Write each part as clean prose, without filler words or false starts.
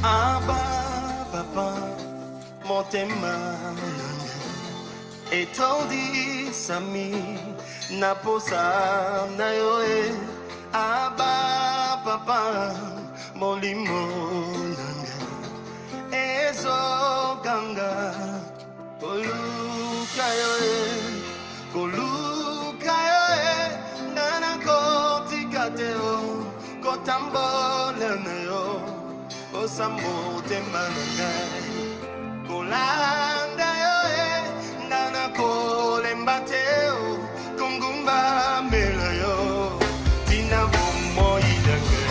Abba, papa, motema etondi sami naposa na yoe. Abba, papa, molimo nanga ezo ganga koluka yoe nana koti kateo kotambola na yo osambo temananga kolanda yoe nana kolembateo kongumba mela yo tina bomo idanga.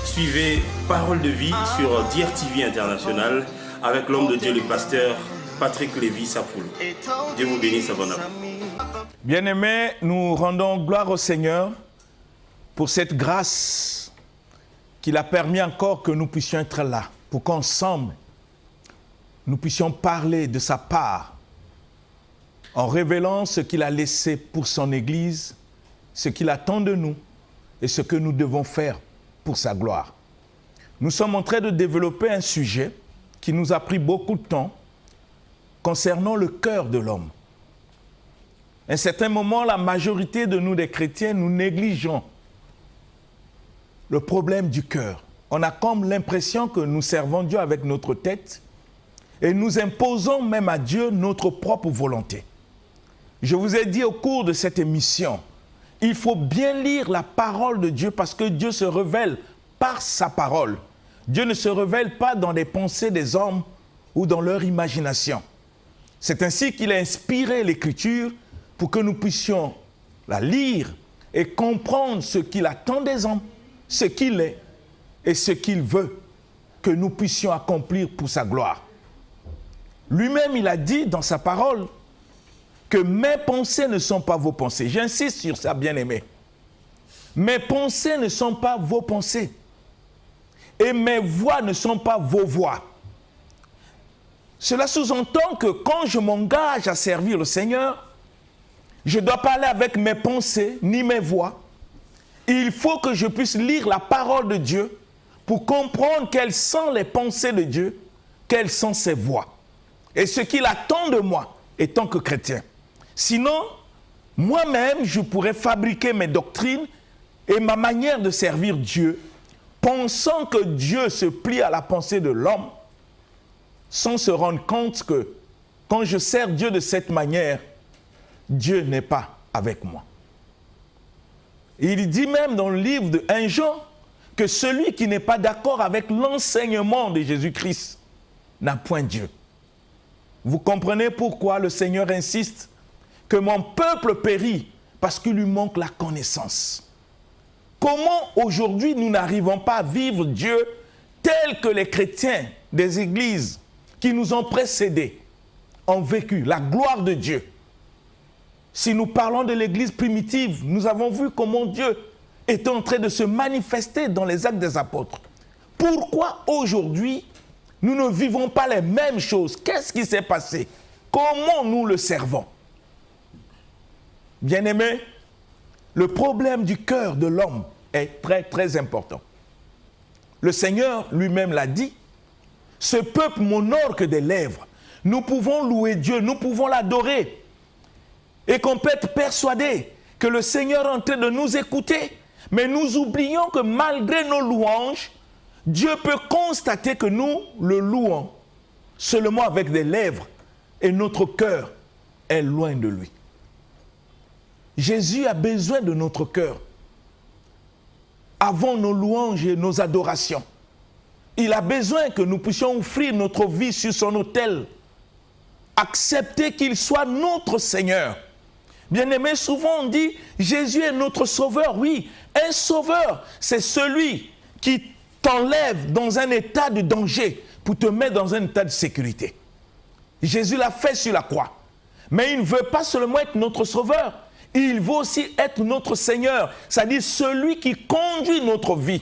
Suivez Parole de vie sur DRTV International avec l'homme de Dieu, le pasteur Patrick Lévy-Sapoul. Dieu vous bénisse abondamment. Bien-aimés, nous rendons gloire au Seigneur pour cette grâce qu'il a permis encore que nous puissions être là, pour qu'ensemble, nous puissions parler de sa part, en révélant ce qu'il a laissé pour son Église, ce qu'il attend de nous et ce que nous devons faire pour sa gloire. Nous sommes en train de développer un sujet qui nous a pris beaucoup de temps concernant le cœur de l'homme. À un certain moment, la majorité de nous, des chrétiens, nous négligeons le problème du cœur. On a comme l'impression que nous servons Dieu avec notre tête et nous imposons même à Dieu notre propre volonté. Je vous ai dit au cours de cette émission, il faut bien lire la parole de Dieu parce que Dieu se révèle par sa parole. Dieu ne se révèle pas dans les pensées des hommes ou dans leur imagination. C'est ainsi qu'il a inspiré l'Écriture pour que nous puissions la lire et comprendre ce qu'il attend des hommes, ce qu'il est et ce qu'il veut que nous puissions accomplir pour sa gloire. Lui-même, il a dit dans sa parole que mes pensées ne sont pas vos pensées. J'insiste sur ça, bien-aimés. Mes pensées ne sont pas vos pensées. Et mes voix ne sont pas vos voix. Cela sous-entend que quand je m'engage à servir le Seigneur, je ne dois pas aller avec mes pensées ni mes voix. Il faut que je puisse lire la parole de Dieu pour comprendre quelles sont les pensées de Dieu, quelles sont ses voix. Et ce qu'il attend de moi, étant que chrétien. Sinon, moi-même, je pourrais fabriquer mes doctrines et ma manière de servir Dieu, pensant que Dieu se plie à la pensée de l'homme, sans se rendre compte que quand je sers Dieu de cette manière, Dieu n'est pas avec moi. Il dit même dans le livre de 1 Jean que celui qui n'est pas d'accord avec l'enseignement de Jésus-Christ n'a point Dieu. Vous comprenez pourquoi le Seigneur insiste que mon peuple périt parce qu'il lui manque la connaissance. Comment aujourd'hui nous n'arrivons pas à vivre Dieu tel que les chrétiens des églises qui nous ont précédés ont vécu la gloire de Dieu? Si nous parlons de l'église primitive, nous avons vu comment Dieu est en train de se manifester dans les actes des apôtres. Pourquoi aujourd'hui nous ne vivons pas les mêmes choses? Qu'est-ce qui s'est passé? Comment nous le servons? Bien-aimés, le problème du cœur de l'homme est très, très important. Le Seigneur lui-même l'a dit, « Ce peuple m'honore que des lèvres. » Nous pouvons louer Dieu, nous pouvons l'adorer. Et qu'on peut être persuadé que le Seigneur est en train de nous écouter. Mais nous oublions que malgré nos louanges, Dieu peut constater que nous le louons seulement avec des lèvres et notre cœur est loin de lui. Jésus a besoin de notre cœur avant nos louanges et nos adorations. Il a besoin que nous puissions offrir notre vie sur son autel, accepter qu'il soit notre Seigneur. Bien-aimé, souvent on dit Jésus est notre sauveur. Oui, un sauveur, c'est celui qui t'enlève dans un état de danger pour te mettre dans un état de sécurité. Jésus l'a fait sur la croix. Mais il ne veut pas seulement être notre sauveur, il veut aussi être notre Seigneur, c'est-à-dire celui qui conduit notre vie,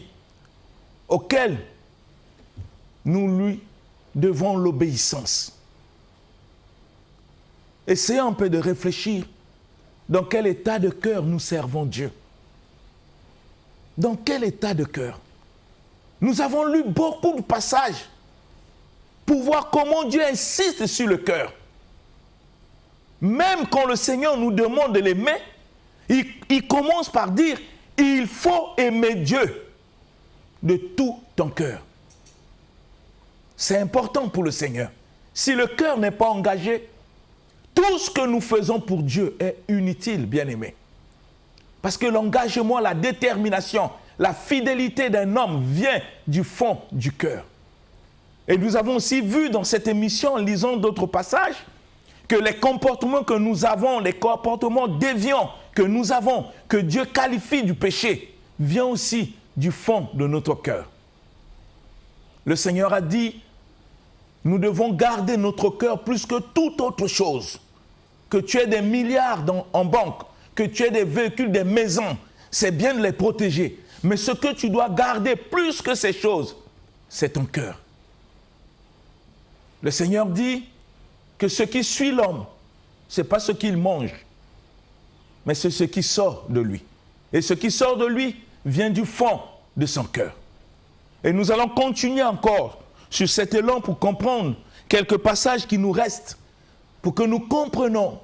auquel nous lui devons l'obéissance. Essayons un peu de réfléchir dans quel état de cœur nous servons Dieu. dans quel état de cœur? Nous avons lu beaucoup de passages pour voir comment Dieu insiste sur le cœur. Même quand le Seigneur nous demande de l'aimer, il commence par dire, il faut aimer Dieu de tout ton cœur. C'est important pour le Seigneur. Si le cœur n'est pas engagé, tout ce que nous faisons pour Dieu est inutile, bien-aimé. Parce que l'engagement, la détermination, la fidélité d'un homme vient du fond du cœur. Et nous avons aussi vu dans cette émission, en lisant d'autres passages, que les comportements que nous avons, les comportements déviants que nous avons, que Dieu qualifie du péché, vient aussi du fond de notre cœur. Le Seigneur a dit, nous devons garder notre cœur plus que toute autre chose. Que tu aies des milliards en banque, que tu aies des véhicules, des maisons, c'est bien de les protéger. Mais ce que tu dois garder plus que ces choses, c'est ton cœur. Le Seigneur dit que ce qui suit l'homme, ce n'est pas ce qu'il mange, mais c'est ce qui sort de lui. Et ce qui sort de lui vient du fond de son cœur. Et nous allons continuer encore sur cet élan pour comprendre quelques passages qui nous restent, pour que nous comprenions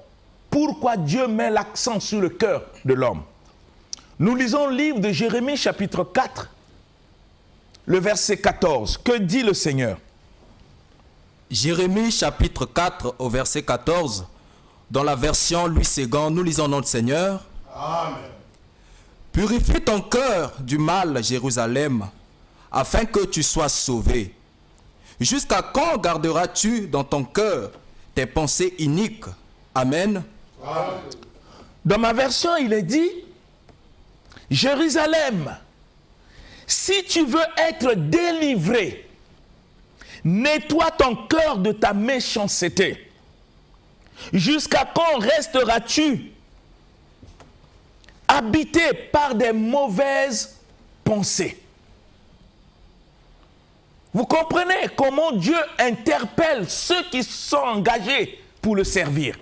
pourquoi Dieu met l'accent sur le cœur de l'homme. Nous lisons le livre de Jérémie chapitre 4, le verset 14. Que dit le Seigneur? Jérémie chapitre 4 au verset 14, dans la version Louis Ségan, nous lisons notre Seigneur. Amen. Purifie ton cœur du mal, Jérusalem, afin que tu sois sauvé. Jusqu'à quand garderas-tu dans ton cœur tes pensées iniques? Amen. Dans ma version, il est dit, Jérusalem, si tu veux être délivré, nettoie ton cœur de ta méchanceté. Jusqu'à quand resteras-tu habité par des mauvaises pensées? Vous comprenez comment Dieu interpelle ceux qui sont engagés pour le servir.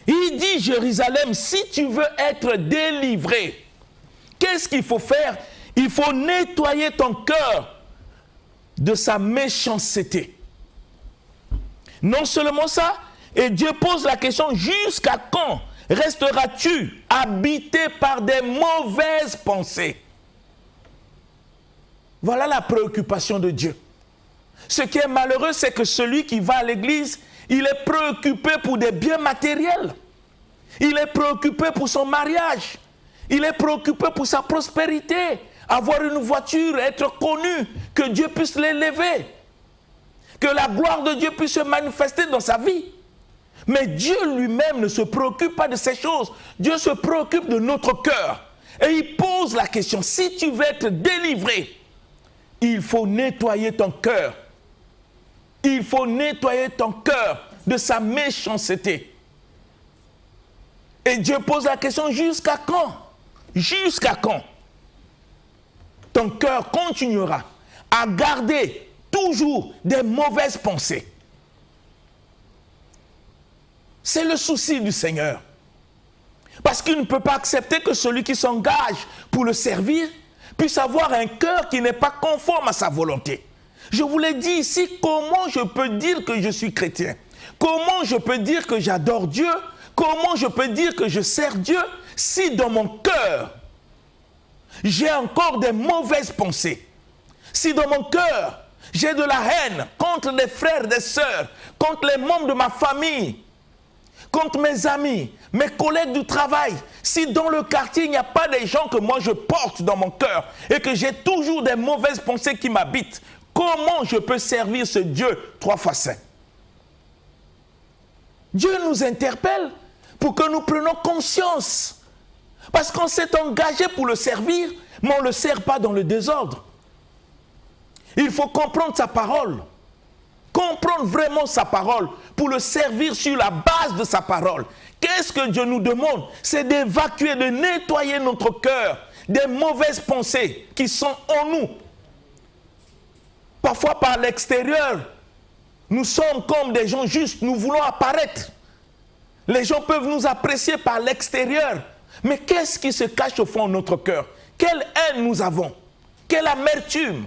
Il dit, Jérusalem, si tu veux être délivré, qu'est-ce qu'il faut faire? Il faut nettoyer ton cœur de sa méchanceté. Non seulement ça, et Dieu pose la question, jusqu'à quand resteras-tu habité par des mauvaises pensées? Voilà la préoccupation de Dieu. Ce qui est malheureux, c'est que celui qui va à l'église, il est préoccupé pour des biens matériels. Il est préoccupé pour son mariage. Il est préoccupé pour sa prospérité. Avoir une voiture, être connu, que Dieu puisse l'élever. Que la gloire de Dieu puisse se manifester dans sa vie. Mais Dieu lui-même ne se préoccupe pas de ces choses. Dieu se préoccupe de notre cœur. Et il pose la question, si tu veux être délivré, il faut nettoyer ton cœur. Il faut nettoyer ton cœur de sa méchanceté. Et Dieu pose la question, jusqu'à quand? Jusqu'à quand ton cœur continuera à garder toujours des mauvaises pensées? C'est le souci du Seigneur. Parce qu'il ne peut pas accepter que celui qui s'engage pour le servir puisse avoir un cœur qui n'est pas conforme à sa volonté. Je vous l'ai dit ici, comment je peux dire que je suis chrétien? Comment je peux dire que j'adore Dieu? Comment je peux dire que je sers Dieu si dans mon cœur, j'ai encore des mauvaises pensées? Si dans mon cœur, j'ai de la haine contre les frères et les sœurs, contre les membres de ma famille, contre mes amis, mes collègues du travail, si dans le quartier, il n'y a pas des gens que moi je porte dans mon cœur et que j'ai toujours des mauvaises pensées qui m'habitent, comment je peux servir ce Dieu 3 fois saint? Dieu nous interpelle pour que nous prenions conscience. Parce qu'on s'est engagé pour le servir, mais on ne le sert pas dans le désordre. Il faut comprendre sa parole. Comprendre vraiment sa parole pour le servir sur la base de sa parole. Qu'est-ce que Dieu nous demande? C'est d'évacuer, de nettoyer notre cœur des mauvaises pensées qui sont en nous. Parfois par l'extérieur, nous sommes comme des gens justes, nous voulons apparaître. Les gens peuvent nous apprécier par l'extérieur. Mais qu'est-ce qui se cache au fond de notre cœur? quelle haine nous avons, quelle amertume,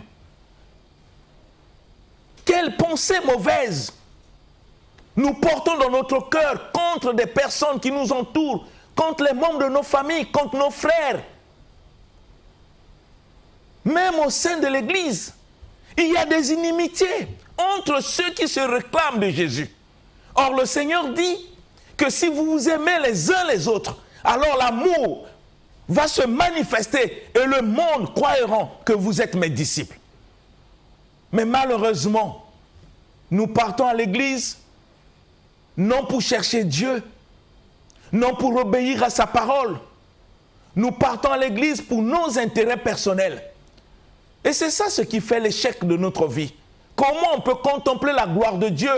quelle pensée mauvaise nous portons dans notre cœur contre des personnes qui nous entourent, contre les membres de nos familles, contre nos frères. Même au sein de l'Église, il y a des inimitiés entre ceux qui se réclament de Jésus. Or, le Seigneur dit que si vous vous aimez les uns les autres, alors l'amour va se manifester et le monde croira que vous êtes mes disciples. Mais malheureusement, nous partons à l'église non pour chercher Dieu, non pour obéir à sa parole. Nous partons à l'église pour nos intérêts personnels. Et c'est ça ce qui fait l'échec de notre vie. Comment on peut contempler la gloire de Dieu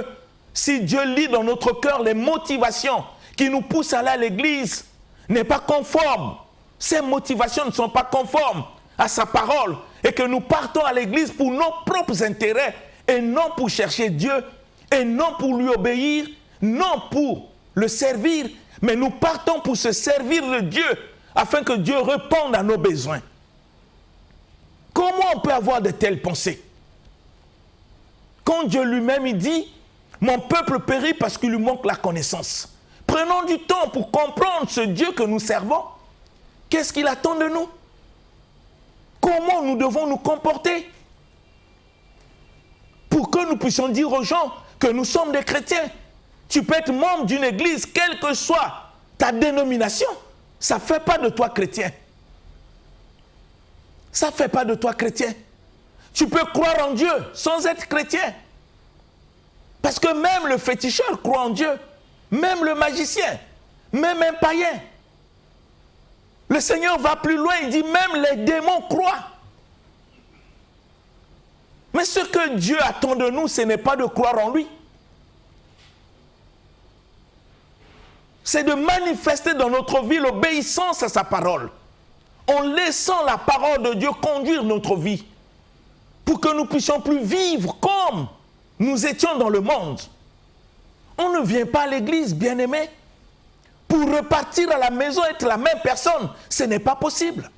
si Dieu lit dans notre cœur les motivations qui nous poussent à aller à l'église n'est pas conforme. Ces motivations ne sont pas conformes à sa parole et que nous partons à l'église pour nos propres intérêts et non pour chercher Dieu et non pour lui obéir, non pour le servir, mais nous partons pour se servir de Dieu afin que Dieu réponde à nos besoins. Comment on peut avoir de telles pensées? Quand Dieu lui-même il dit « Mon peuple périt parce qu'il lui manque la connaissance ». Prenons du temps pour comprendre ce Dieu que nous servons. Qu'est-ce qu'il attend de nous? Comment nous devons nous comporter pour que nous puissions dire aux gens que nous sommes des chrétiens? Tu peux être membre d'une église, quelle que soit ta dénomination. Ça ne fait pas de toi chrétien. Ça ne fait pas de toi chrétien. Tu peux croire en Dieu sans être chrétien. Parce que même le féticheur croit en Dieu. Même le magicien. Même un païen. Le Seigneur va plus loin, il dit même les démons croient. Mais ce que Dieu attend de nous, ce n'est pas de croire en lui. C'est de manifester dans notre vie l'obéissance à sa parole. En laissant la parole de Dieu conduire notre vie. Pour que nous puissions plus vivre comme nous étions dans le monde. On ne vient pas à l'église, bien-aimé, pour repartir à la maison et être la même personne. Ce n'est pas possible.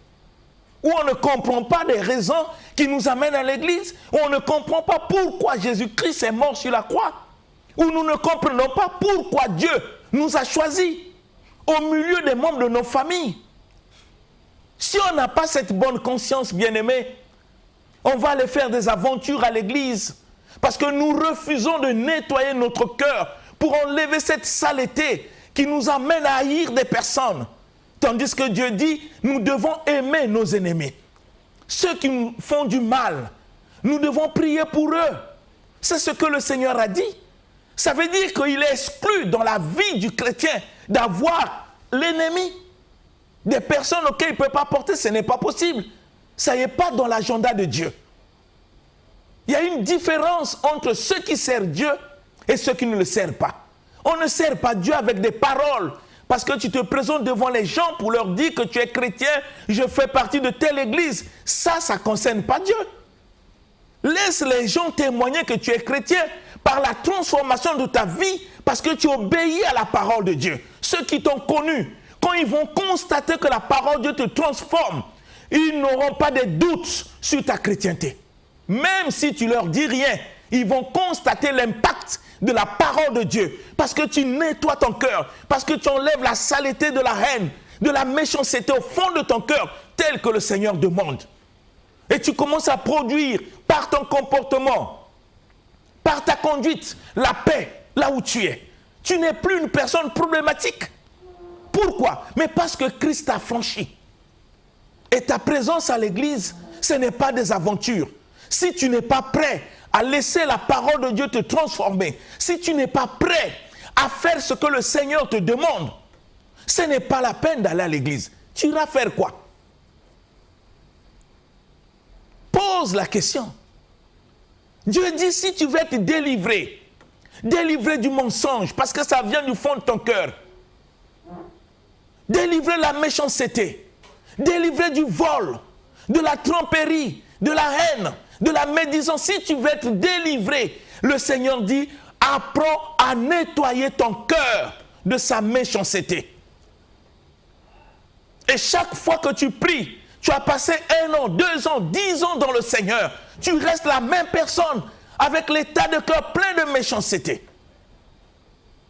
Ou on ne comprend pas les raisons qui nous amènent à l'église, ou on ne comprend pas pourquoi Jésus-Christ est mort sur la croix, ou nous ne comprenons pas pourquoi Dieu nous a choisis au milieu des membres de nos familles. Si on n'a pas cette bonne conscience, bien-aimé, on va aller faire des aventures à l'église parce que nous refusons de nettoyer notre cœur pour enlever cette saleté qui nous amène à haïr des personnes. Tandis que Dieu dit, nous devons aimer nos ennemis. Ceux qui nous font du mal, nous devons prier pour eux. C'est ce que le Seigneur a dit. Ça veut dire qu'il est exclu dans la vie du chrétien d'avoir l'ennemi. Des personnes auxquelles il ne peut pas porter, ce n'est pas possible. Ça n'est pas dans l'agenda de Dieu. Il y a une différence entre ceux qui servent Dieu et ceux qui ne le servent pas. On ne sert pas Dieu avec des paroles. Parce que tu te présentes devant les gens pour leur dire que tu es chrétien, je fais partie de telle église. Ça ne concerne pas Dieu. Laisse les gens témoigner que tu es chrétien par la transformation de ta vie parce que tu obéis à la parole de Dieu. Ceux qui t'ont connu, quand ils vont constater que la parole de Dieu te transforme, ils n'auront pas de doutes sur ta chrétienté. Même si tu leur dis rien, ils vont constater l'impact de la parole de Dieu. Parce que tu nettoies ton cœur. Parce que tu enlèves la saleté de la haine, de la méchanceté au fond de ton cœur, tel que le Seigneur demande. Et tu commences à produire par ton comportement, par ta conduite, la paix là où tu es. Tu n'es plus une personne problématique. Pourquoi? Mais parce que Christ t'a franchi. Et ta présence à l'église, ce n'est pas des aventures. Si tu n'es pas prêt à laisser la parole de Dieu te transformer, si tu n'es pas prêt à faire ce que le Seigneur te demande, ce n'est pas la peine d'aller à l'église. Tu iras faire quoi? Pose la question. Dieu dit, si tu veux être délivré, délivré du mensonge, parce que ça vient du fond de ton cœur, délivrer la méchanceté, délivrer du vol, de la tromperie, de la haine, de la médisance. Si tu veux être délivré, le Seigneur dit, apprends à nettoyer ton cœur de sa méchanceté. Et chaque fois que tu pries, Tu as passé 1 an, 2 ans, 10 ans dans le Seigneur. Tu restes la même personne avec l'état de cœur plein de méchanceté.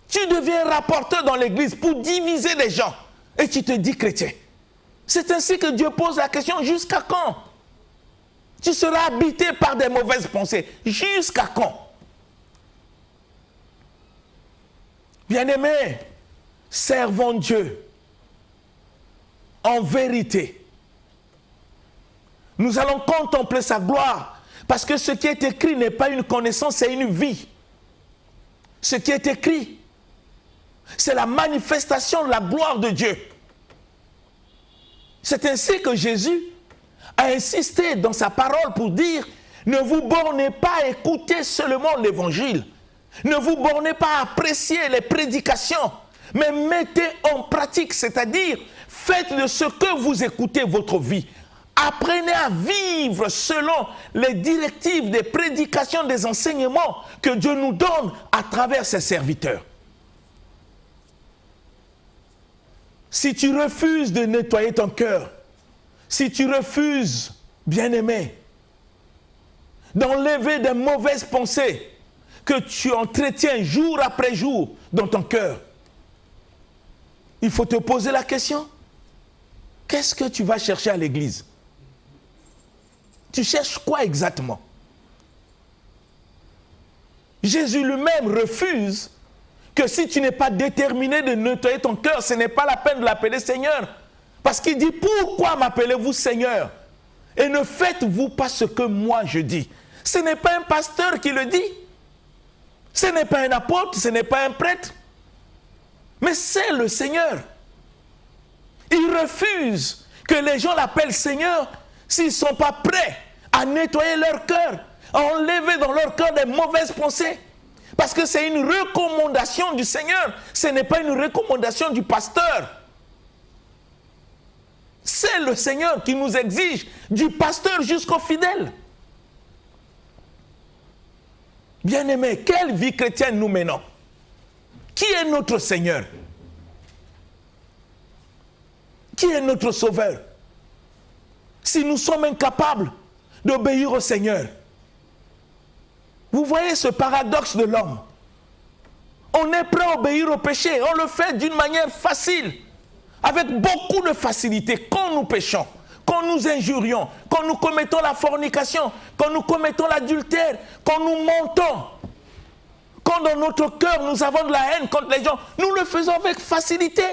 Tu deviens rapporteur dans l'église pour diviser les gens. Et tu te dis chrétien. C'est ainsi que Dieu pose la question, jusqu'à quand? Tu seras habité par des mauvaises pensées. Jusqu'à quand? Bien-aimés, servons Dieu en vérité. Nous allons contempler sa gloire, parce que ce qui est écrit n'est pas une connaissance, c'est une vie. Ce qui est écrit, c'est la manifestation de la gloire de Dieu. C'est ainsi que Jésus a insisté dans sa parole pour dire, ne vous bornez pas à écouter seulement l'évangile. Ne vous bornez pas à apprécier les prédications, mais mettez en pratique, c'est-à-dire faites de ce que vous écoutez votre vie. Apprenez à vivre selon les directives des prédications, des enseignements que Dieu nous donne à travers ses serviteurs. Si tu refuses de nettoyer ton cœur, si tu refuses, bien-aimé, d'enlever des mauvaises pensées que tu entretiens jour après jour dans ton cœur, il faut te poser la question, qu'est-ce que tu vas chercher à l'église? Tu cherches quoi exactement? Jésus lui-même refuse que si tu n'es pas déterminé de nettoyer ton cœur, ce n'est pas la peine de l'appeler Seigneur. Parce qu'il dit, pourquoi m'appelez-vous Seigneur? Et ne faites-vous pas ce que moi je dis. Ce n'est pas un pasteur qui le dit. Ce n'est pas un apôtre, ce n'est pas un prêtre. Mais c'est le Seigneur. Il refuse que les gens l'appellent Seigneur s'ils ne sont pas prêts à nettoyer leur cœur, à enlever dans leur cœur des mauvaises pensées. Parce que c'est une recommandation du Seigneur, ce n'est pas une recommandation du pasteur. C'est le Seigneur qui nous exige, du pasteur jusqu'au fidèle. Bien-aimés, quelle vie chrétienne nous menons? Qui est notre Seigneur? Qui est notre Sauveur? Si nous sommes incapables d'obéir au Seigneur, vous voyez ce paradoxe de l'homme. On est prêt à obéir au péché, on le fait d'une manière facile, avec beaucoup de facilité. Quand nous péchons, quand nous injurions, quand nous commettons la fornication, quand nous commettons l'adultère, quand nous mentons, quand dans notre cœur nous avons de la haine contre les gens, nous le faisons avec facilité.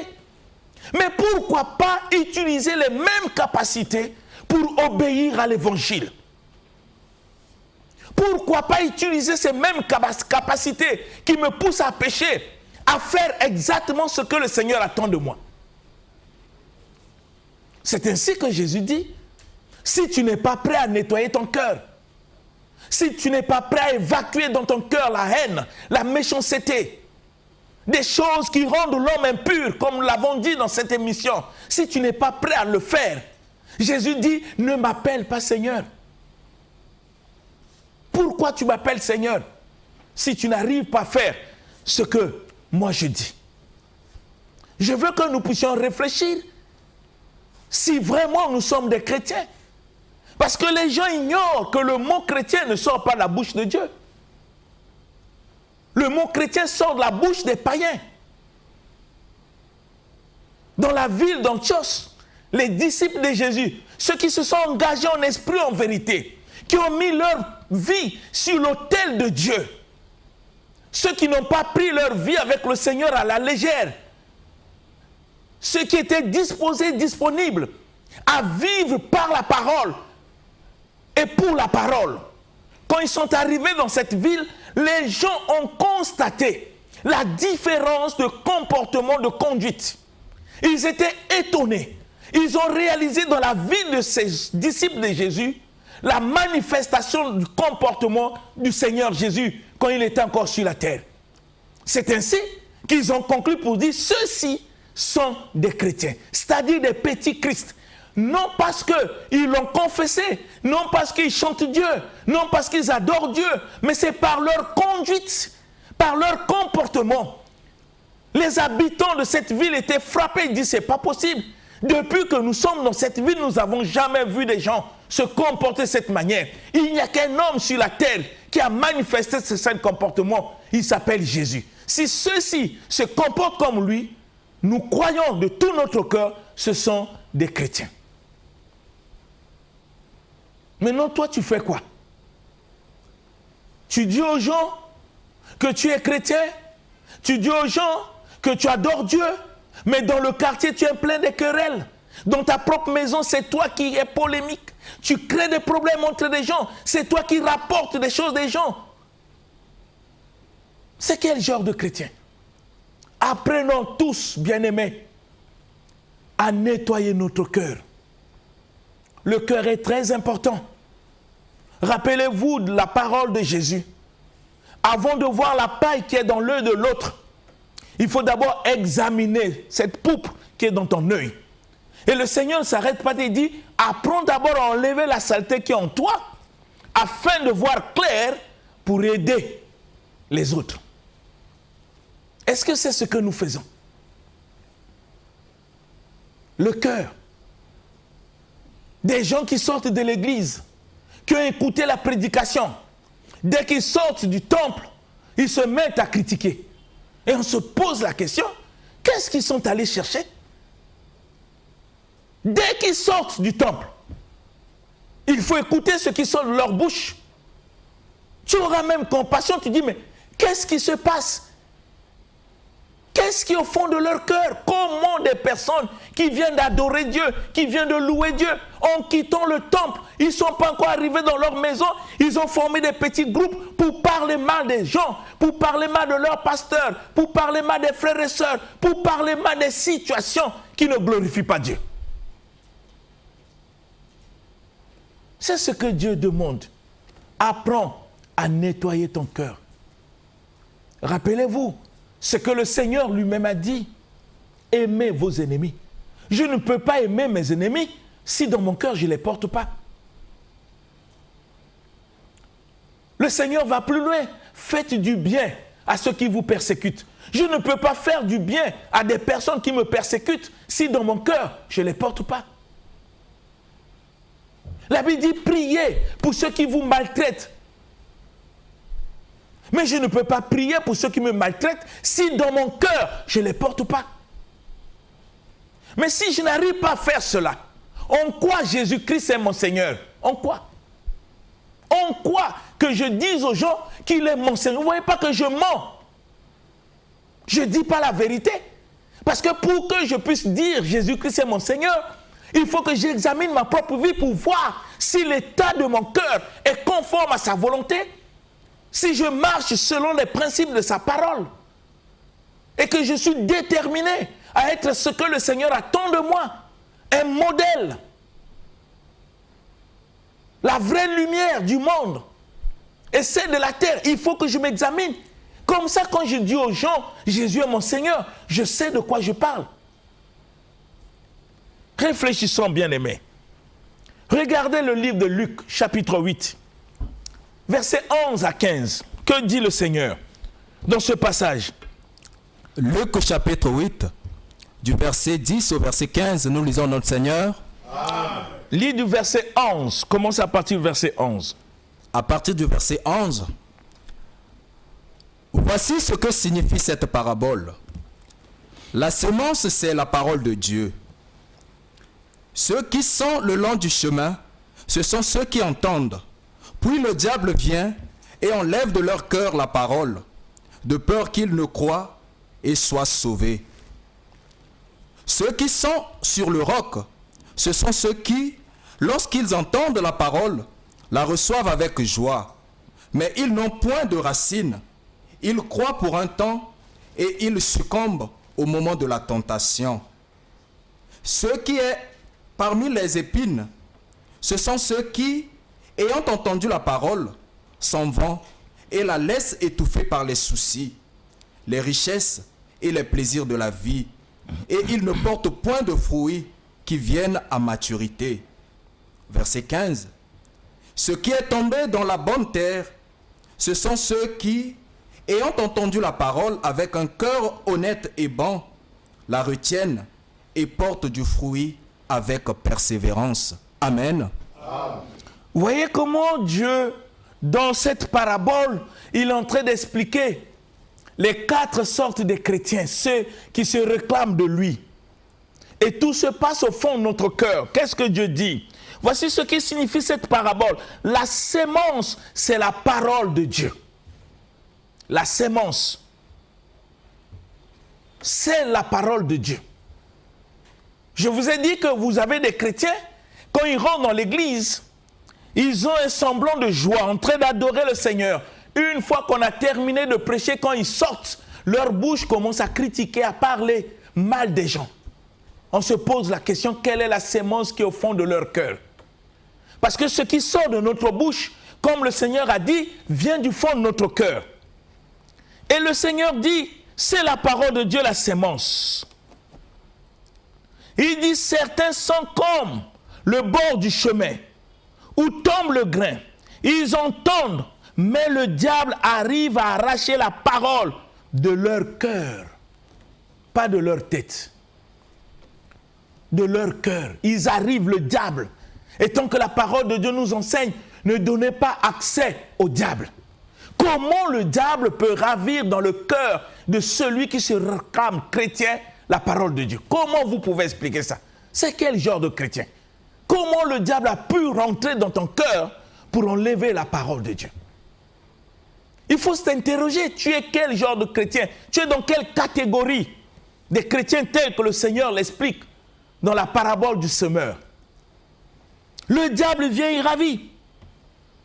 Mais pourquoi pas utiliser les mêmes capacités pour obéir à l'évangile? Pourquoi pas utiliser ces mêmes capacités qui me poussent à pécher, à faire exactement ce que le Seigneur attend de moi? C'est ainsi que Jésus dit, si tu n'es pas prêt à nettoyer ton cœur, si tu n'es pas prêt à évacuer dans ton cœur la haine, la méchanceté, des choses qui rendent l'homme impur, comme nous l'avons dit dans cette émission, si tu n'es pas prêt à le faire, Jésus dit, ne m'appelle pas Seigneur. Pourquoi tu m'appelles Seigneur si tu n'arrives pas à faire ce que moi je dis? Je veux que nous puissions réfléchir si vraiment nous sommes des chrétiens. Parce que les gens ignorent que le mot chrétien ne sort pas de la bouche de Dieu. Le mot chrétien sort de la bouche des païens. Dans la ville d'Antioche, les disciples de Jésus, ceux qui se sont engagés en esprit, en vérité, qui ont mis leur vie sur l'autel de Dieu, ceux qui n'ont pas pris leur vie avec le Seigneur à la légère, ceux qui étaient disposés, disponibles à vivre par la parole et pour la parole. Quand ils sont arrivés dans cette ville, les gens ont constaté la différence de comportement, de conduite. Ils étaient étonnés. Ils ont réalisé dans la vie de ces disciples de Jésus la manifestation du comportement du Seigneur Jésus quand il était encore sur la terre. C'est ainsi qu'ils ont conclu pour dire ceux-ci sont des chrétiens, c'est-à-dire des petits Christ. Non parce qu'ils l'ont confessé, non parce qu'ils chantent Dieu, non parce qu'ils adorent Dieu, mais c'est par leur conduite, par leur comportement. Les habitants de cette ville étaient frappés, ils disent c'est pas possible. Depuis que nous sommes dans cette ville, nous n'avons jamais vu des gens se comporter de cette manière. Il n'y a qu'un homme sur la terre qui a manifesté ce comportement. Il s'appelle Jésus. Si ceux-ci se comportent comme lui, nous croyons de tout notre cœur, ce sont des chrétiens. Maintenant, toi, tu fais quoi? Tu dis aux gens que tu es chrétien, tu dis aux gens que tu adores Dieu, mais dans le quartier, tu es plein de querelles. Dans ta propre maison, c'est toi qui es polémique. Tu crées des problèmes entre des gens. C'est toi qui rapportes des choses des gens. C'est quel genre de chrétien? Apprenons tous, bien-aimés, à nettoyer notre cœur. Le cœur est très important. Rappelez-vous de la parole de Jésus. Avant de voir la paille qui est dans l'œil de l'autre, il faut d'abord examiner cette poupe qui est dans ton œil. Et le Seigneur ne s'arrête pas et dit, apprends d'abord à enlever la saleté qui est en toi, afin de voir clair pour aider les autres. Est-ce que c'est ce que nous faisons? Le cœur. Des gens qui sortent de l'église, qui ont écouté la prédication, dès qu'ils sortent du temple, ils se mettent à critiquer. Et on se pose la question, qu'est-ce qu'ils sont allés chercher? Dès qu'ils sortent du temple, il faut écouter ce qui sort de leur bouche. Tu auras même compassion, tu dis, mais qu'est-ce qui se passe? Qu'est-ce qui est au fond de leur cœur? Comment des personnes qui viennent d'adorer Dieu, qui viennent de louer Dieu, en quittant le temple, ils ne sont pas encore arrivés dans leur maison, ils ont formé des petits groupes pour parler mal des gens, pour parler mal de leurs pasteurs, pour parler mal des frères et sœurs, pour parler mal des situations qui ne glorifient pas Dieu. C'est ce que Dieu demande. Apprends à nettoyer ton cœur. Rappelez-vous ce que le Seigneur lui-même a dit. Aimez vos ennemis. Je ne peux pas aimer mes ennemis si dans mon cœur je ne les porte pas. Le Seigneur va plus loin. Faites du bien à ceux qui vous persécutent. Je ne peux pas faire du bien à des personnes qui me persécutent si dans mon cœur je ne les porte pas. La Bible dit priez pour ceux qui vous maltraitent. Mais je ne peux pas prier pour ceux qui me maltraitent si dans mon cœur je ne les porte pas. Mais si je n'arrive pas à faire cela, en quoi Jésus-Christ est mon Seigneur? En quoi? En quoi que je dise aux gens qu'il est mon Seigneur? Vous ne voyez pas que je mens? Je ne dis pas la vérité. Parce que pour que je puisse dire Jésus-Christ est mon Seigneur, il faut que j'examine ma propre vie pour voir si l'état de mon cœur est conforme à sa volonté, si je marche selon les principes de sa parole et que je suis déterminé à être ce que le Seigneur attend de moi, un modèle, la vraie lumière du monde et celle de la terre. Il faut que je m'examine. Comme ça, quand je dis aux gens, Jésus est mon Seigneur, je sais de quoi je parle. Réfléchissons, bien-aimés. Regardez le livre de Luc, chapitre 8, versets 11 à 15. Que dit le Seigneur dans ce passage? Luc chapitre 8, du verset 10 au verset 15, nous lisons notre Seigneur. Lis du verset 11. Commence à partir du verset 11. À partir du verset 11, voici ce que signifie cette parabole. La semence, c'est la parole de Dieu. Ceux qui sont le long du chemin, ce sont ceux qui entendent. Puis le diable vient et enlève de leur cœur la parole, de peur qu'ils ne croient et soient sauvés. Ceux qui sont sur le roc, ce sont ceux qui, lorsqu'ils entendent la parole, la reçoivent avec joie. Mais ils n'ont point de racines. Ils croient pour un temps et ils succombent au moment de la tentation. Ce qui est parmi les épines, ce sont ceux qui, ayant entendu la parole, s'en vont et la laissent étouffer par les soucis, les richesses et les plaisirs de la vie, et ils ne portent point de fruits qui viennent à maturité. Verset 15. Ce qui est tombé dans la bonne terre, ce sont ceux qui, ayant entendu la parole avec un cœur honnête et bon, la retiennent et porte du fruit avec persévérance. Amen. Vous voyez comment Dieu, dans cette parabole, il est en train d'expliquer les 4 sortes de chrétiens, ceux qui se réclament de lui. Et tout se passe au fond de notre cœur. Qu'est-ce que Dieu dit? Voici ce qui signifie cette parabole. La sémence, c'est la parole de Dieu. La sémence, c'est la parole de Dieu. Je vous ai dit que vous avez des chrétiens, quand ils rentrent dans l'église, ils ont un semblant de joie, en train d'adorer le Seigneur. Une fois qu'on a terminé de prêcher, quand ils sortent, leur bouche commence à critiquer, à parler mal des gens. On se pose la question, quelle est la sémence qui est au fond de leur cœur? Parce que ce qui sort de notre bouche, comme le Seigneur a dit, vient du fond de notre cœur. Et le Seigneur dit, c'est la parole de Dieu, la sémence. Il dit, certains sont comme le bord du chemin, où tombe le grain. Ils entendent, mais le diable arrive à arracher la parole de leur cœur, pas de leur tête. De leur cœur. Ils arrivent, le diable. Et tant que la parole de Dieu nous enseigne, ne donnez pas accès au diable. Comment le diable peut ravir dans le cœur de celui qui se réclame chrétien la parole de Dieu? Comment vous pouvez expliquer ça? C'est quel genre de chrétien? Comment le diable a pu rentrer dans ton cœur pour enlever la parole de Dieu? Il faut s'interroger, tu es quel genre de chrétien? Tu es dans quelle catégorie des chrétiens tels que le Seigneur l'explique dans la parabole du semeur? Le diable vient y ravir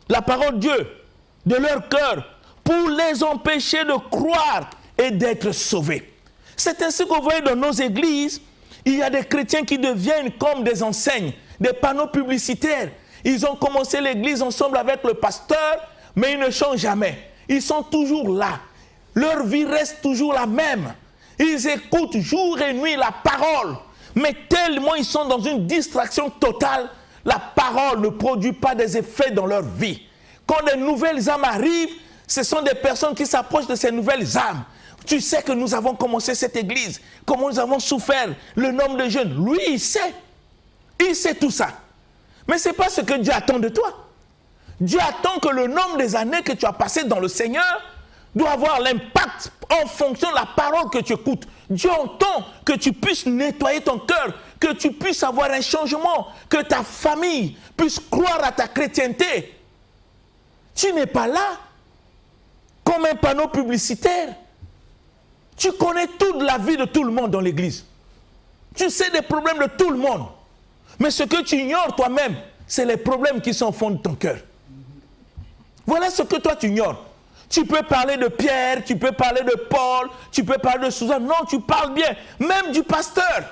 la parole de Dieu de leur cœur pour les empêcher de croire et d'être sauvés. C'est ainsi que vous voyez dans nos églises, il y a des chrétiens qui deviennent comme des enseignes, des panneaux publicitaires. Ils ont commencé l'église ensemble avec le pasteur, mais ils ne changent jamais. Ils sont toujours là. Leur vie reste toujours la même. Ils écoutent jour et nuit la parole, mais tellement ils sont dans une distraction totale, la parole ne produit pas des effets dans leur vie. Quand des nouvelles âmes arrivent, ce sont des personnes qui s'approchent de ces nouvelles âmes. Tu sais que nous avons commencé cette église, comment nous avons souffert, le nombre de jeunes. Lui, il sait tout ça. Mais ce n'est pas ce que Dieu attend de toi. Dieu attend que le nombre des années que tu as passées dans le Seigneur doit avoir l'impact en fonction de la parole que tu écoutes. Dieu entend que tu puisses nettoyer ton cœur, que tu puisses avoir un changement, que ta famille puisse croire à ta chrétienté. Tu n'es pas là comme un panneau publicitaire. Tu connais toute la vie de tout le monde dans l'église. Tu sais des problèmes de tout le monde. Mais ce que tu ignores toi-même, c'est les problèmes qui sont au fond de ton cœur. Voilà ce que toi tu ignores. Tu peux parler de Pierre, tu peux parler de Paul, tu peux parler de Suzanne. Non, tu parles bien, même du pasteur.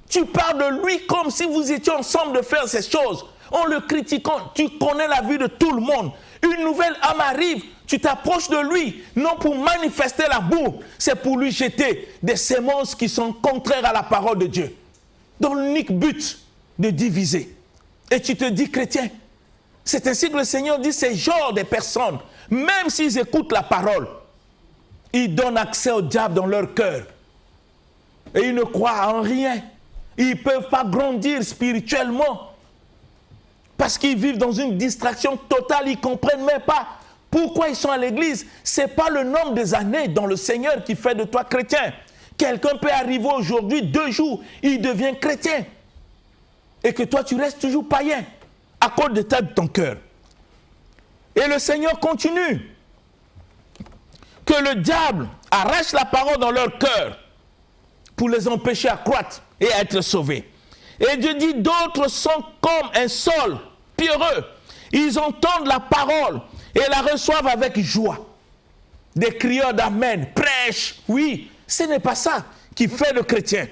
Tu parles de lui comme si vous étiez ensemble de faire ces choses. En le critiquant, tu connais la vie de tout le monde. Une nouvelle âme arrive, tu t'approches de lui, non pour manifester l'amour, c'est pour lui jeter des semences qui sont contraires à la parole de Dieu. Dans l'unique but de diviser. Et tu te dis chrétien. C'est ainsi que le Seigneur dit, ces genres de personnes, même s'ils écoutent la parole, ils donnent accès au diable dans leur cœur. Et ils ne croient en rien. Ils ne peuvent pas grandir spirituellement. Parce qu'ils vivent dans une distraction totale. Ils ne comprennent même pas pourquoi ils sont à l'église. Ce n'est pas le nombre des années dans le Seigneur qui fait de toi chrétien. Quelqu'un peut arriver aujourd'hui, 2 jours, il devient chrétien. Et que toi, tu restes toujours païen à cause de l'état de ton cœur. Et le Seigneur continue. Que le diable arrache la parole dans leur cœur pour les empêcher à croître et à être sauvés. Et Dieu dit, d'autres sont comme un sol pierreux. Ils entendent la parole et la reçoivent avec joie. Des crieurs d'amen, prêchent. Oui, ce n'est pas ça qui fait le chrétien.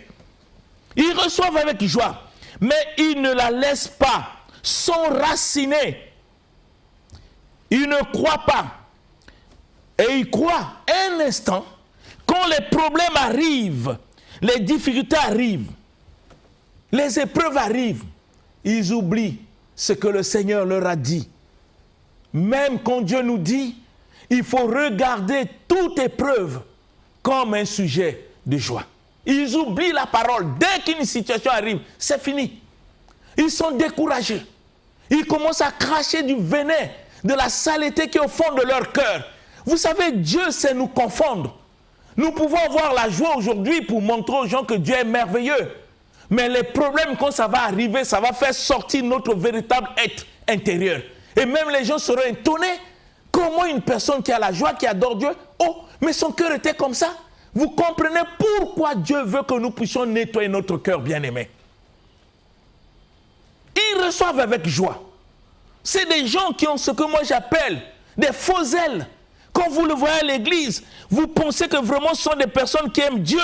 Ils reçoivent avec joie, mais ils ne la laissent pas s'enraciner. Ils ne croient pas. Et ils croient un instant, quand les problèmes arrivent, les difficultés arrivent, les épreuves arrivent, ils oublient ce que le Seigneur leur a dit. Même quand Dieu nous dit, il faut regarder toute épreuve comme un sujet de joie. Ils oublient la parole. Dès qu'une situation arrive, c'est fini. Ils sont découragés. Ils commencent à cracher du venin, de la saleté qui est au fond de leur cœur. Vous savez, Dieu sait nous confondre. Nous pouvons avoir la joie aujourd'hui pour montrer aux gens que Dieu est merveilleux. Mais les problèmes, quand ça va arriver, ça va faire sortir notre véritable être intérieur. Et même les gens seront étonnés. Comment une personne qui a la joie, qui adore Dieu, oh, mais son cœur était comme ça. Vous comprenez pourquoi Dieu veut que nous puissions nettoyer notre cœur, bien-aimé. Ils reçoivent avec joie. C'est des gens qui ont ce que moi j'appelle des faux ailes. Quand vous le voyez à l'église, vous pensez que vraiment ce sont des personnes qui aiment Dieu.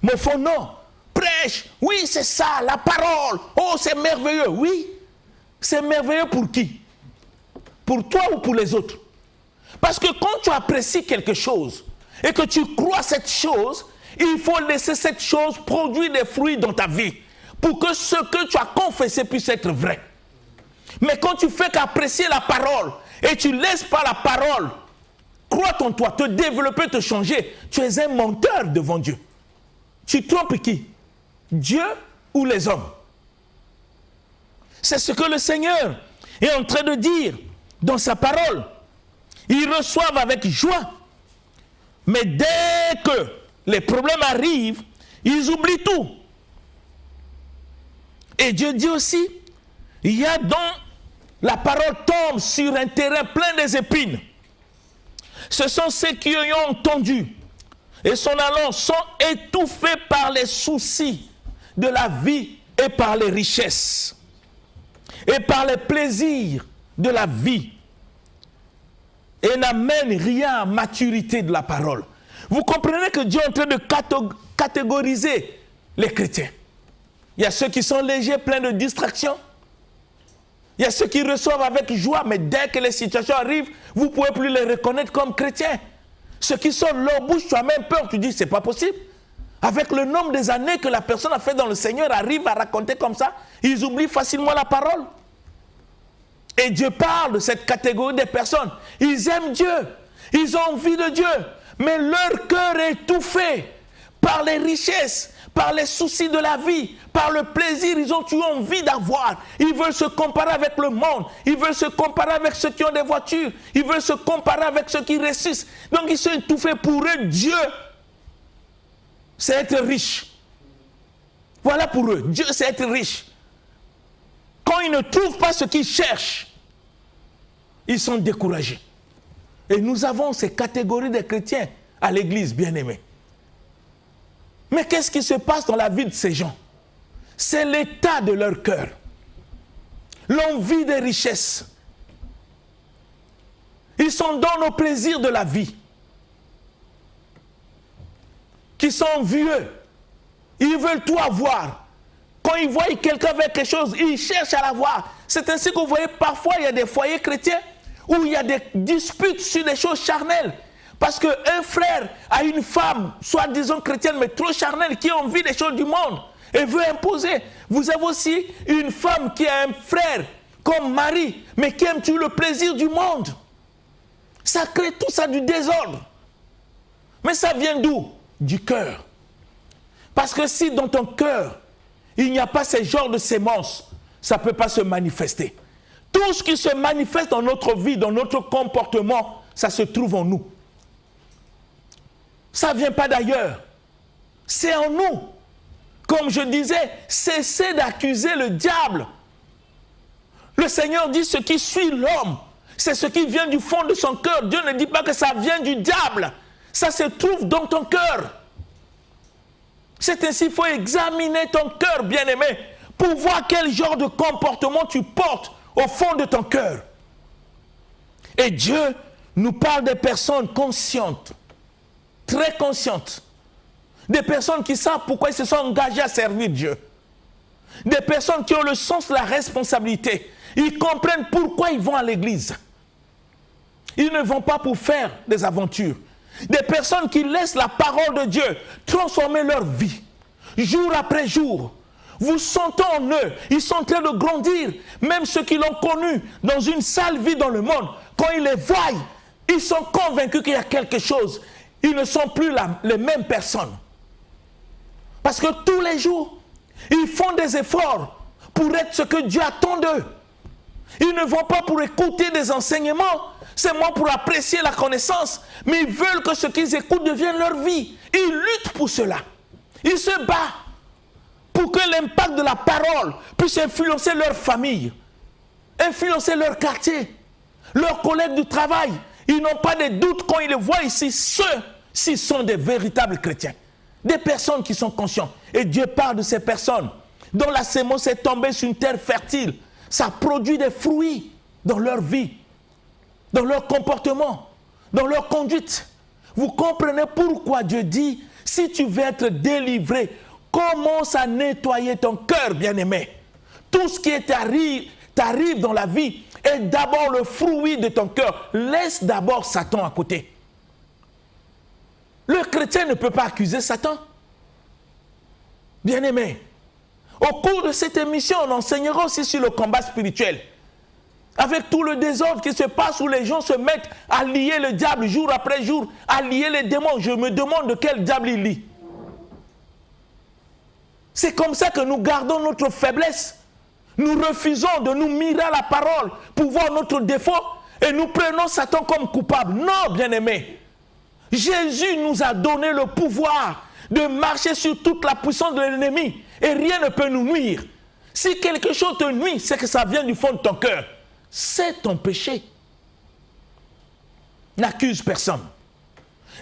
Mais au fond, non. Prêche, oui, c'est ça, la parole. Oh, c'est merveilleux. Oui, c'est merveilleux pour qui? Pour toi ou pour les autres? Parce que quand tu apprécies quelque chose et que tu crois à cette chose, il faut laisser cette chose produire des fruits dans ta vie pour que ce que tu as confessé puisse être vrai. Mais quand tu fais qu'apprécier la parole et tu ne laisses pas la parole croître en toi, te développer, te changer, tu es un menteur devant Dieu. Tu trompes qui? Dieu ou les hommes? C'est ce que le Seigneur est en train de dire dans sa parole. Ils reçoivent avec joie. Mais dès que les problèmes arrivent, ils oublient tout. Et Dieu dit aussi, il y a donc, la parole tombe sur un terrain plein des épines. Ce sont ceux qui ont entendu et son allant sont étouffés par les soucis de la vie et par les richesses et par les plaisirs de la vie et n'amènent rien à maturité de la parole. Vous comprenez que Dieu est en train de catégoriser les chrétiens. Il y a ceux qui sont légers, pleins de distractions. Il y a ceux qui reçoivent avec joie, mais dès que les situations arrivent, vous ne pouvez plus les reconnaître comme chrétiens. Ceux qui sortent leur bouche, tu as même peur, tu dis, c'est pas possible. Avec le nombre des années que la personne a fait dans le Seigneur, arrive à raconter comme ça, ils oublient facilement la parole. Et Dieu parle de cette catégorie de personnes. Ils aiment Dieu, ils ont envie de Dieu, mais leur cœur est étouffé par les richesses, par les soucis de la vie, par le plaisir, ils ont eu envie d'avoir. Ils veulent se comparer avec le monde. Ils veulent se comparer avec ceux qui ont des voitures. Ils veulent se comparer avec ceux qui réussissent. Donc ils sont étouffés. Pour eux, Dieu, c'est être riche. Voilà pour eux. Dieu, c'est être riche. Quand ils ne trouvent pas ce qu'ils cherchent, ils sont découragés. Et nous avons ces catégories de chrétiens à l'église, bien-aimés. Mais qu'est-ce qui se passe dans la vie de ces gens? C'est l'état de leur cœur. L'envie des richesses. Ils sont dans nos plaisirs de la vie. Qui sont envieux. Ils veulent tout avoir. Quand ils voient quelqu'un avec quelque chose, ils cherchent à l'avoir. C'est ainsi que vous voyez, parfois il y a des foyers chrétiens où il y a des disputes sur des choses charnelles. Parce qu'un frère a une femme, soi-disant chrétienne, mais trop charnelle, qui a envie des choses du monde et veut imposer. Vous avez aussi une femme qui a un frère comme mari, mais qui aime le plaisir du monde. Ça crée tout ça du désordre. Mais ça vient d'où? Du cœur. Parce que si dans ton cœur, il n'y a pas ce genre de sémence, ça ne peut pas se manifester. Tout ce qui se manifeste dans notre vie, dans notre comportement, ça se trouve en nous. Ça ne vient pas d'ailleurs. C'est en nous. Comme je disais, cessez d'accuser le diable. Le Seigneur dit ce qui suit l'homme, c'est ce qui vient du fond de son cœur. Dieu ne dit pas que ça vient du diable. Ça se trouve dans ton cœur. C'est ainsi qu'il faut examiner ton cœur, bien-aimé, pour voir quel genre de comportement tu portes au fond de ton cœur. Et Dieu nous parle des personnes conscientes, très conscientes, des personnes qui savent pourquoi ils se sont engagés à servir Dieu, des personnes qui ont le sens de la responsabilité, ils comprennent pourquoi ils vont à l'église. Ils ne vont pas pour faire des aventures. Des personnes qui laissent la parole de Dieu transformer leur vie, jour après jour. Vous sentez en eux, ils sont en train de grandir. Même ceux qui l'ont connu dans une sale vie dans le monde, quand ils les voient, ils sont convaincus qu'il y a quelque chose. Ils ne sont plus les mêmes personnes. Parce que tous les jours, ils font des efforts pour être ce que Dieu attend d'eux. Ils ne vont pas pour écouter des enseignements, seulement pour apprécier la connaissance, mais ils veulent que ce qu'ils écoutent devienne leur vie. Ils luttent pour cela. Ils se battent pour que l'impact de la parole puisse influencer leur famille, influencer leur quartier, leurs collègues du travail. Ils n'ont pas de doute quand ils les voient ici, ceux-ci sont des véritables chrétiens, des personnes qui sont conscientes. Et Dieu parle de ces personnes dont la sémence est tombée sur une terre fertile. Ça produit des fruits dans leur vie, dans leur comportement, dans leur conduite. Vous comprenez pourquoi Dieu dit, si tu veux être délivré, commence à nettoyer ton cœur, bien-aimé. Tout ce qui t'arrive dans la vie est d'abord le fruit de ton cœur. Laisse d'abord Satan à côté. Le chrétien ne peut pas accuser Satan. Bien-aimé, au cours de cette émission, on enseignera aussi sur le combat spirituel. Avec tout le désordre qui se passe où les gens se mettent à lier le diable jour après jour, à lier les démons. Je me demande de quel diable il lie. C'est comme ça que nous gardons notre faiblesse. Nous refusons de nous mirer à la parole pour voir notre défaut et nous prenons Satan comme coupable. Non, bien-aimé. Jésus nous a donné le pouvoir de marcher sur toute la puissance de l'ennemi et rien ne peut nous nuire. Si quelque chose te nuit, c'est que ça vient du fond de ton cœur. C'est ton péché. N'accuse personne.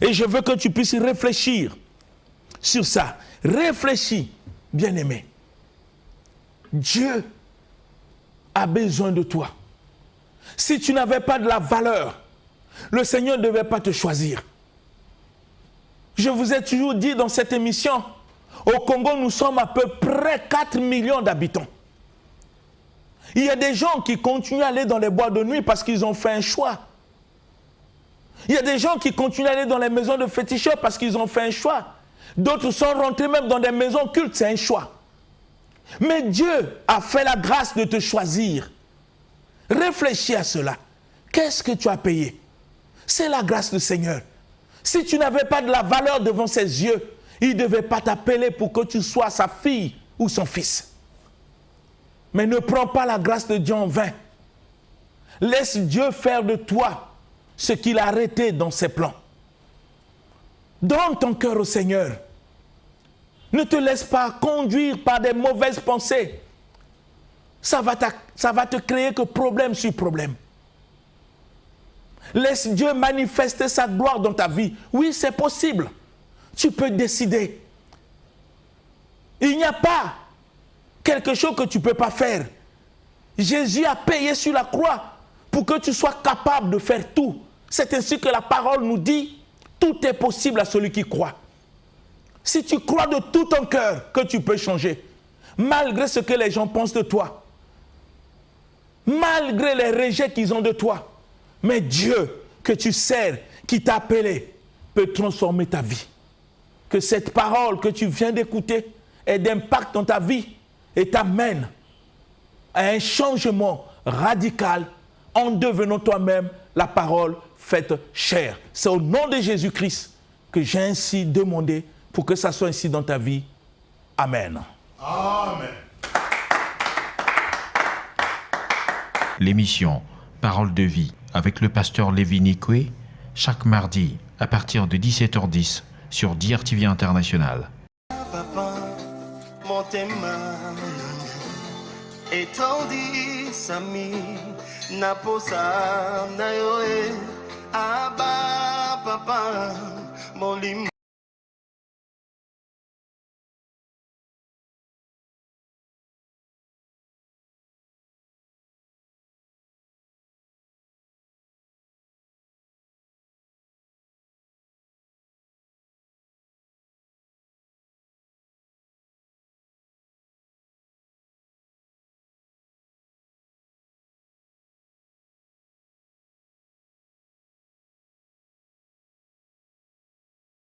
Et je veux que tu puisses réfléchir sur ça. Réfléchis, bien-aimé. Dieu a besoin de toi. Si tu n'avais pas de la valeur, le Seigneur ne devait pas te choisir. Je vous ai toujours dit dans cette émission, au Congo, nous sommes à peu près 4 millions d'habitants. Il y a des gens qui continuent à aller dans les boîtes de nuit parce qu'ils ont fait un choix. Il y a des gens qui continuent à aller dans les maisons de féticheurs parce qu'ils ont fait un choix. D'autres sont rentrés même dans des maisons cultes, c'est un choix. Mais Dieu a fait la grâce de te choisir. Réfléchis à cela. Qu'est-ce que tu as payé? C'est la grâce du Seigneur. Si tu n'avais pas de la valeur devant ses yeux, il ne devait pas t'appeler pour que tu sois sa fille ou son fils. Mais ne prends pas la grâce de Dieu en vain. Laisse Dieu faire de toi ce qu'il a arrêté dans ses plans. Donne ton cœur au Seigneur. Ne te laisse pas conduire par des mauvaises pensées. Ça va te créer que problème sur problème. Laisse Dieu manifester sa gloire dans ta vie. Oui, c'est possible. Tu peux décider. Il n'y a pas quelque chose que tu ne peux pas faire. Jésus a payé sur la croix pour que tu sois capable de faire tout. C'est ainsi que la parole nous dit, tout est possible à celui qui croit. Si tu crois de tout ton cœur que tu peux changer, malgré ce que les gens pensent de toi, malgré les rejets qu'ils ont de toi, mais Dieu que tu sers, qui t'a appelé, peut transformer ta vie. Que cette parole que tu viens d'écouter ait d'impact dans ta vie et t'amène à un changement radical en devenant toi-même la parole faite chair. C'est au nom de Jésus-Christ que j'ai ainsi demandé pour que ça soit ainsi dans ta vie. Amen. Amen. L'émission Parole de vie avec le pasteur Lévi Nikwe, chaque mardi à partir de 17h10 sur DRTV International. Papa, motema etondi sami naposa na yoe aba papa molimo